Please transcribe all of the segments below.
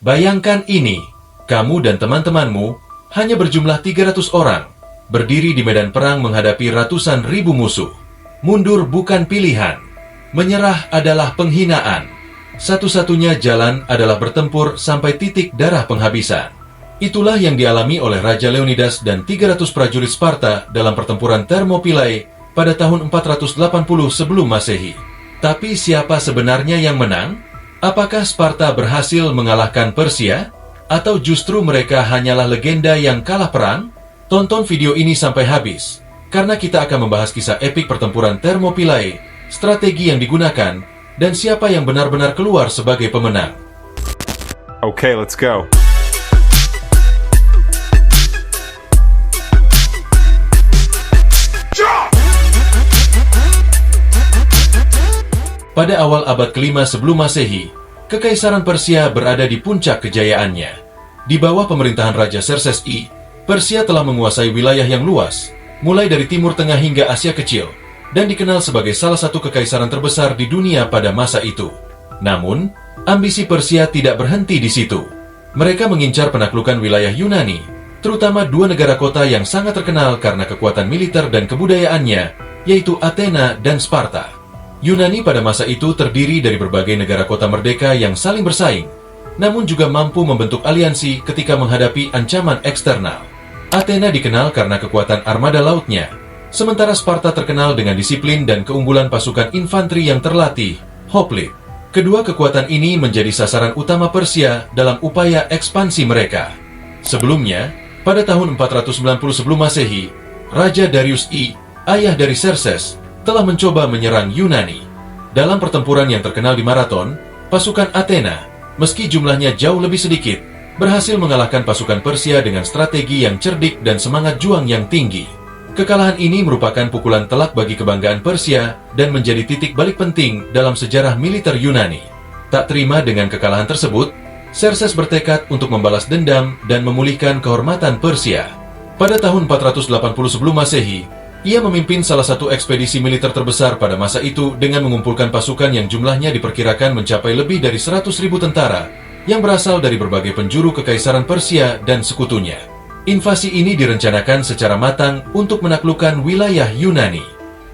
Bayangkan ini, kamu dan teman-temanmu hanya berjumlah 300 orang, berdiri di medan perang menghadapi ratusan ribu musuh. Mundur bukan pilihan, menyerah adalah penghinaan. Satu-satunya jalan adalah bertempur sampai titik darah penghabisan. Itulah yang dialami oleh Raja Leonidas dan 300 prajurit Sparta dalam pertempuran Thermopylae pada tahun 480 sebelum Masehi. Tapi siapa sebenarnya yang menang? Apakah Sparta berhasil mengalahkan Persia? Atau justru mereka hanyalah legenda yang kalah perang? Tonton video ini sampai habis, karena kita akan membahas kisah epik pertempuran Thermopylae, strategi yang digunakan, dan siapa yang benar-benar keluar sebagai pemenang. Okay, let's go. Pada awal abad kelima sebelum Masehi, Kekaisaran Persia berada di puncak kejayaannya. Di bawah pemerintahan Raja Xerxes I, Persia telah menguasai wilayah yang luas, mulai dari Timur Tengah hingga Asia Kecil, dan dikenal sebagai salah satu kekaisaran terbesar di dunia pada masa itu. Namun, ambisi Persia tidak berhenti di situ. Mereka mengincar penaklukan wilayah Yunani, terutama dua negara kota yang sangat terkenal karena kekuatan militer dan kebudayaannya, yaitu Athena dan Sparta. Yunani pada masa itu terdiri dari berbagai negara kota merdeka yang saling bersaing, namun juga mampu membentuk aliansi ketika menghadapi ancaman eksternal. Athena dikenal karena kekuatan armada lautnya, sementara Sparta terkenal dengan disiplin dan keunggulan pasukan infanteri yang terlatih, hoplite. Kedua kekuatan ini menjadi sasaran utama Persia dalam upaya ekspansi mereka. Sebelumnya, pada tahun 490 sebelum Masehi, Raja Darius I, ayah dari Xerxes, telah mencoba menyerang Yunani. Dalam pertempuran yang terkenal di Marathon, pasukan Athena, meski jumlahnya jauh lebih sedikit, berhasil mengalahkan pasukan Persia dengan strategi yang cerdik dan semangat juang yang tinggi. Kekalahan ini merupakan pukulan telak bagi kebanggaan Persia dan menjadi titik balik penting dalam sejarah militer Yunani. Tak terima dengan kekalahan tersebut, Xerxes bertekad untuk membalas dendam dan memulihkan kehormatan Persia. Pada tahun 480 sebelum Masehi, ia memimpin salah satu ekspedisi militer terbesar pada masa itu dengan mengumpulkan pasukan yang jumlahnya diperkirakan mencapai lebih dari 100.000 tentara yang berasal dari berbagai penjuru kekaisaran Persia dan sekutunya. Invasi ini direncanakan secara matang untuk menaklukkan wilayah Yunani.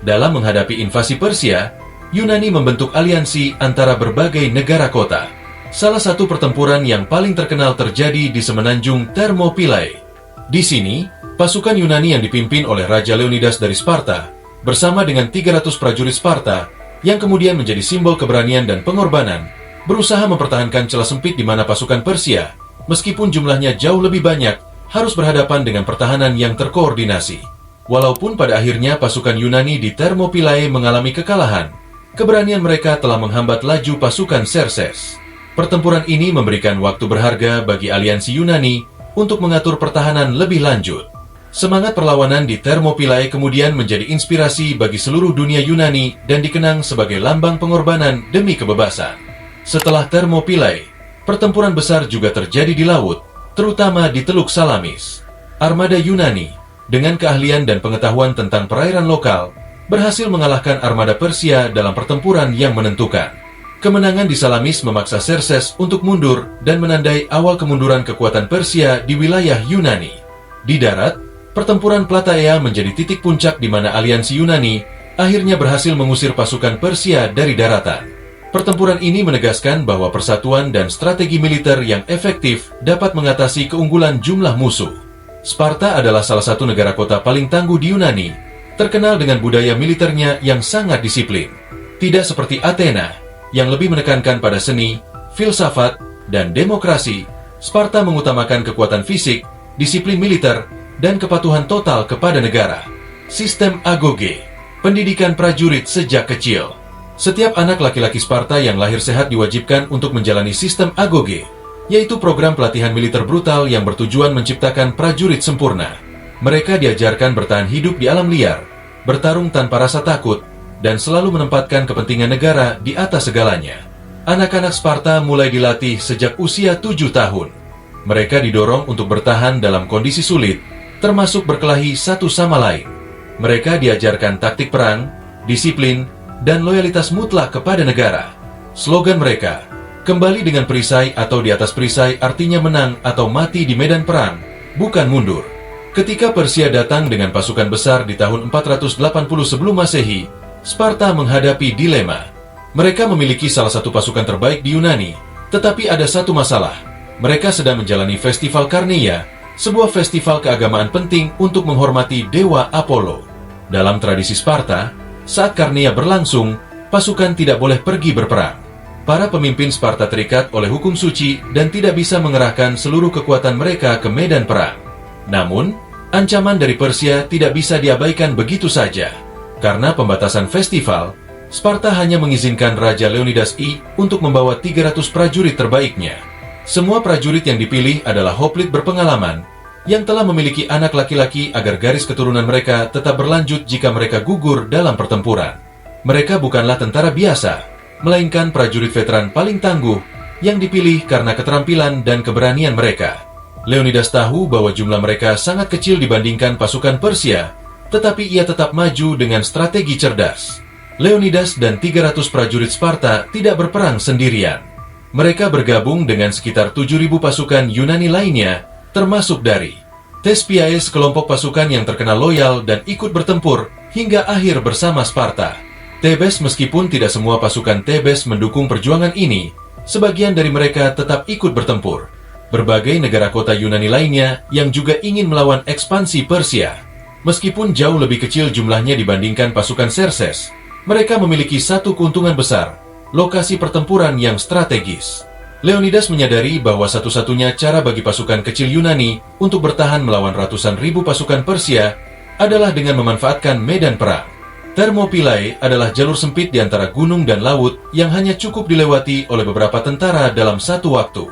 Dalam menghadapi invasi Persia, Yunani membentuk aliansi antara berbagai negara kota. Salah satu pertempuran yang paling terkenal terjadi di semenanjung Thermopylae. Di sini, pasukan Yunani yang dipimpin oleh Raja Leonidas dari Sparta, bersama dengan 300 prajurit Sparta, yang kemudian menjadi simbol keberanian dan pengorbanan, berusaha mempertahankan celah sempit di mana pasukan Persia, meskipun jumlahnya jauh lebih banyak, harus berhadapan dengan pertahanan yang terkoordinasi. Walaupun pada akhirnya pasukan Yunani di Thermopylae mengalami kekalahan, keberanian mereka telah menghambat laju pasukan Xerxes. Pertempuran ini memberikan waktu berharga bagi aliansi Yunani untuk mengatur pertahanan lebih lanjut. Semangat perlawanan di Thermopylae kemudian menjadi inspirasi bagi seluruh dunia Yunani dan dikenang sebagai lambang pengorbanan demi kebebasan. Setelah Thermopylae, pertempuran besar juga terjadi di laut, terutama di Teluk Salamis. Armada Yunani, dengan keahlian dan pengetahuan tentang perairan lokal, berhasil mengalahkan armada Persia dalam pertempuran yang menentukan. Kemenangan di Salamis memaksa Xerxes untuk mundur dan menandai awal kemunduran kekuatan Persia di wilayah Yunani. Di darat, pertempuran Plataea menjadi titik puncak di mana aliansi Yunani akhirnya berhasil mengusir pasukan Persia dari daratan. Pertempuran ini menegaskan bahwa persatuan dan strategi militer yang efektif dapat mengatasi keunggulan jumlah musuh. Sparta adalah salah satu negara kota paling tangguh di Yunani, terkenal dengan budaya militernya yang sangat disiplin. Tidak seperti Athena, yang lebih menekankan pada seni, filsafat, dan demokrasi. Sparta mengutamakan kekuatan fisik, disiplin militer, dan kepatuhan total kepada negara. Sistem agoge, pendidikan prajurit sejak kecil. Setiap anak laki-laki Sparta yang lahir sehat diwajibkan untuk menjalani sistem agoge, yaitu program pelatihan militer brutal yang bertujuan menciptakan prajurit sempurna. Mereka diajarkan bertahan hidup di alam liar, bertarung tanpa rasa takut, dan selalu menempatkan kepentingan negara di atas segalanya. Anak-anak Sparta mulai dilatih sejak usia 7 tahun. Mereka didorong untuk bertahan dalam kondisi sulit, termasuk berkelahi satu sama lain. Mereka diajarkan taktik perang, disiplin, dan loyalitas mutlak kepada negara. Slogan mereka, Kembali dengan perisai atau di atas perisai artinya menang atau mati di medan perang, bukan mundur. Ketika Persia datang dengan pasukan besar di tahun 480 sebelum Masehi, Sparta menghadapi dilema. Mereka memiliki salah satu pasukan terbaik di Yunani, tetapi ada satu masalah. Mereka sedang menjalani festival Karneia, sebuah festival keagamaan penting untuk menghormati dewa Apollo. Dalam tradisi Sparta, saat Karneia berlangsung, pasukan tidak boleh pergi berperang. Para pemimpin Sparta terikat oleh hukum suci dan tidak bisa mengerahkan seluruh kekuatan mereka ke medan perang. Namun, ancaman dari Persia tidak bisa diabaikan begitu saja. Karena pembatasan festival, Sparta hanya mengizinkan Raja Leonidas I untuk membawa 300 prajurit terbaiknya. Semua prajurit yang dipilih adalah hoplite berpengalaman yang telah memiliki anak laki-laki agar garis keturunan mereka tetap berlanjut jika mereka gugur dalam pertempuran. Mereka bukanlah tentara biasa, melainkan prajurit veteran paling tangguh yang dipilih karena keterampilan dan keberanian mereka. Leonidas tahu bahwa jumlah mereka sangat kecil dibandingkan pasukan Persia, tetapi ia tetap maju dengan strategi cerdas. Leonidas dan 300 prajurit Sparta tidak berperang sendirian. Mereka bergabung dengan sekitar 7.000 pasukan Yunani lainnya, termasuk dari Thespiae, kelompok pasukan yang terkenal loyal dan ikut bertempur hingga akhir bersama Sparta. Thebes, meskipun tidak semua pasukan Thebes mendukung perjuangan ini, sebagian dari mereka tetap ikut bertempur. Berbagai negara kota Yunani lainnya yang juga ingin melawan ekspansi Persia. Meskipun jauh lebih kecil jumlahnya dibandingkan pasukan Xerxes, mereka memiliki satu keuntungan besar, lokasi pertempuran yang strategis. Leonidas menyadari bahwa satu-satunya cara bagi pasukan kecil Yunani untuk bertahan melawan ratusan ribu pasukan Persia adalah dengan memanfaatkan medan perang. Thermopylae adalah jalur sempit di antara gunung dan laut yang hanya cukup dilewati oleh beberapa tentara dalam satu waktu.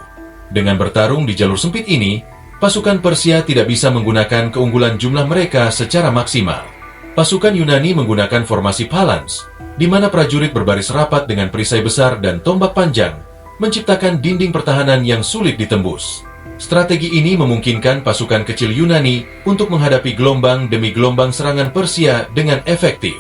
Dengan bertarung di jalur sempit ini, pasukan Persia tidak bisa menggunakan keunggulan jumlah mereka secara maksimal. Pasukan Yunani menggunakan formasi phalanx, di mana prajurit berbaris rapat dengan perisai besar dan tombak panjang, menciptakan dinding pertahanan yang sulit ditembus. Strategi ini memungkinkan pasukan kecil Yunani untuk menghadapi gelombang demi gelombang serangan Persia dengan efektif.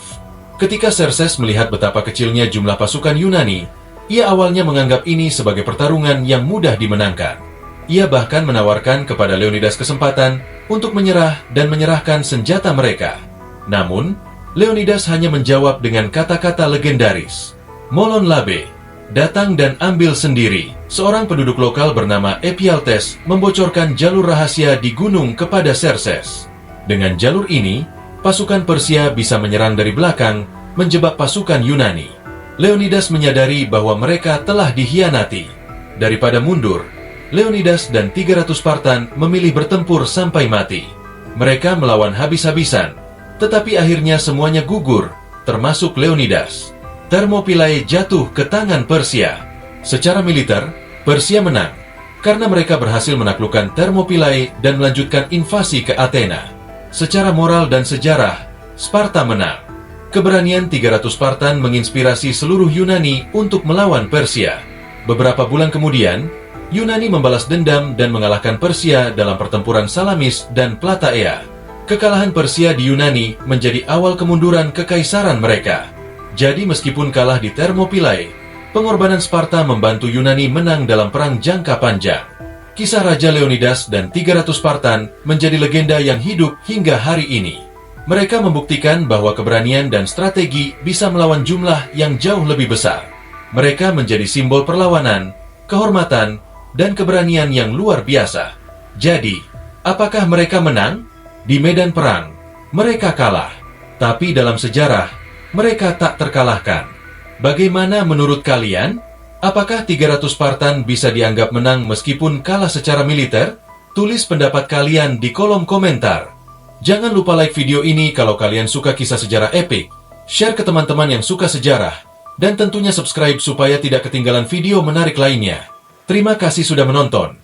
Ketika Xerxes melihat betapa kecilnya jumlah pasukan Yunani, ia awalnya menganggap ini sebagai pertarungan yang mudah dimenangkan. Ia bahkan menawarkan kepada Leonidas kesempatan untuk menyerah dan menyerahkan senjata mereka. Namun, Leonidas hanya menjawab dengan kata-kata legendaris, "Molon labe, datang dan ambil sendiri." Seorang penduduk lokal bernama Ephialtes membocorkan jalur rahasia di gunung kepada Xerxes. Dengan jalur ini, pasukan Persia bisa menyerang dari belakang, menjebak pasukan Yunani. Leonidas menyadari bahwa mereka telah dikhianati. Daripada mundur, Leonidas dan 300 Spartan memilih bertempur sampai mati. Mereka melawan habis-habisan, tetapi akhirnya semuanya gugur, termasuk Leonidas. Thermopylae jatuh ke tangan Persia. Secara militer, Persia menang, karena mereka berhasil menaklukkan Thermopylae dan melanjutkan invasi ke Athena. Secara moral dan sejarah, Sparta menang. Keberanian 300 Spartan menginspirasi seluruh Yunani untuk melawan Persia. Beberapa bulan kemudian, Yunani membalas dendam dan mengalahkan Persia dalam pertempuran Salamis dan Plataea. Kekalahan Persia di Yunani menjadi awal kemunduran kekaisaran mereka. Jadi meskipun kalah di Thermopylae, pengorbanan Sparta membantu Yunani menang dalam perang jangka panjang. Kisah Raja Leonidas dan 300 Spartan menjadi legenda yang hidup hingga hari ini. Mereka membuktikan bahwa keberanian dan strategi bisa melawan jumlah yang jauh lebih besar. Mereka menjadi simbol perlawanan, kehormatan, dan keberanian yang luar biasa. Jadi, apakah mereka menang? Di medan perang, mereka kalah. Tapi dalam sejarah, mereka tak terkalahkan. Bagaimana menurut kalian? Apakah 300 Spartan bisa dianggap menang meskipun kalah secara militer? Tulis pendapat kalian di kolom komentar. Jangan lupa like video ini kalau kalian suka kisah sejarah epik, share ke teman-teman yang suka sejarah, dan tentunya subscribe supaya tidak ketinggalan video menarik lainnya. Terima kasih sudah menonton.